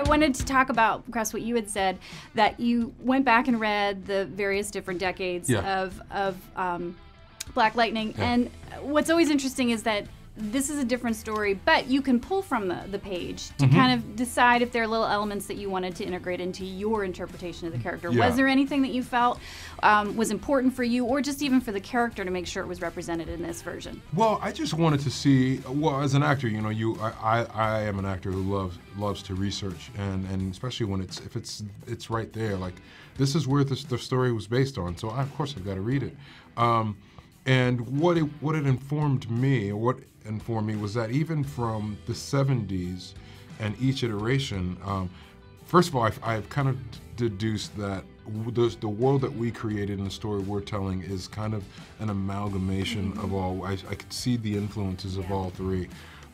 wanted to talk about, Cress, what you had said, that you went back and read the various different decades of Black Lightning. Yeah. And what's always interesting is that this is a different story, but you can pull from the page to kind of decide if there are little elements that you wanted to integrate into your interpretation of the character. Yeah. Was there anything that you felt was important for you, or just even for the character, to make sure it was represented in this version? Well, I just wanted to see, well, as an actor, you know, I am an actor who loves to research, and especially when it's right there, like, this is where the story was based on, so of course I've got to read it. And what it informed me, or what informed me, was that even from the 70s and each iteration, first of all, I've kind of deduced that the world that we created in the story we're telling is kind of an amalgamation of all. I could see the influences of all three.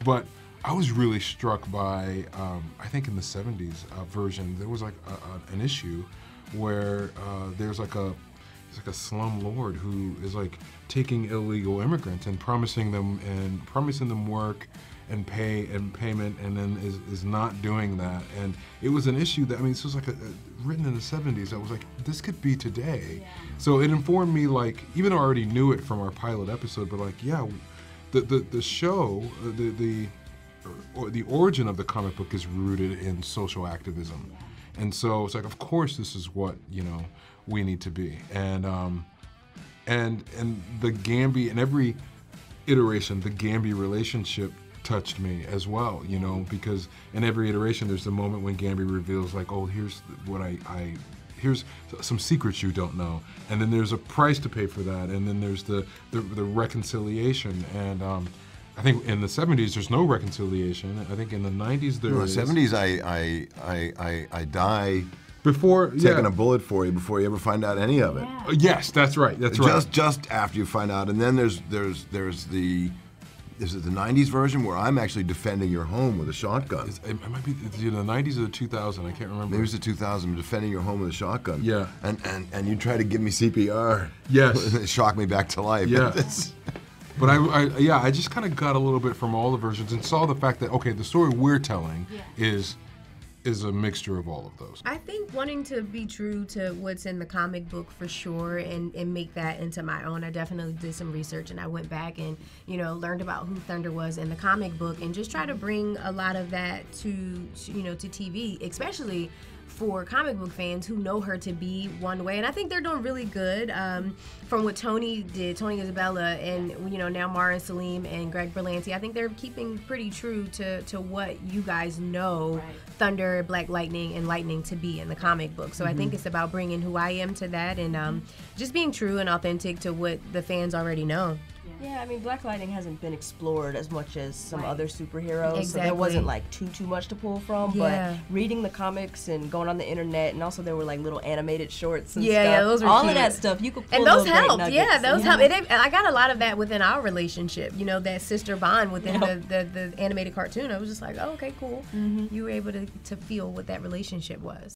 But I was really struck by, I think in the 70s version, there was like an issue where there's like a slum lord who is like taking illegal immigrants and promising them work and payment, and then is not doing that. And it was an issue that, I mean, this was like written in the 70s. I was like, this could be today. Yeah. So it informed me, like, even though I already knew it from our pilot episode, but like, yeah, the show, the origin of the comic book is rooted in social activism. And so it's like, of course, this is what, you know, we need to be. And the Cambi, in every iteration, the Cambi relationship touched me as well, you know, because in every iteration there's the moment when Cambi reveals, like, oh, here's what here's some secrets you don't know, and then there's a price to pay for that, and then there's the reconciliation. And I think in the 70s there's no reconciliation. I think in the 90s there is. In the 70s I die before taking a bullet for you before you ever find out any of it. Yeah. Yes, that's right. That's right. Just after you find out, and then there's the 90s version where I'm actually defending your home with a shotgun. It might be the 90s or the 2000. I can't remember. Maybe it was the 2000. I'm defending your home with a shotgun. Yeah. And you try to give me CPR. Yes. It shocked me back to life. Yeah. But I just kind of got a little bit from all the versions and saw the fact that, okay, the story we're telling is a mixture of all of those. I think wanting to be true to what's in the comic book for sure, and make that into my own. I definitely did some research, and I went back and, you know, learned about who Thunder was in the comic book, and just try to bring a lot of that to TV, especially for comic book fans who know her to be one way. And I think they're doing really good from what Tony did, Tony Isabella, and, you know, now Mara and Salim and Greg Berlanti. I think they're keeping pretty true to what you guys know Thunder, Black Lightning, and Lightning to be in the comic book. So I think it's about bringing who I am to that, and just being true and authentic to what the fans already know. Yeah, I mean, Black Lightning hasn't been explored as much as some other superheroes, Exactly. so there wasn't like too much to pull from. Yeah. But reading the comics and going on the internet, and also there were like little animated shorts and stuff. Yeah, those were all cute. of that stuff you could pull. And those great helped. nuggets. Yeah, those helped. I got a lot of that within our relationship. You know, that sister bond within the animated cartoon. I was just like, oh, okay, cool. You were able to feel what that relationship was.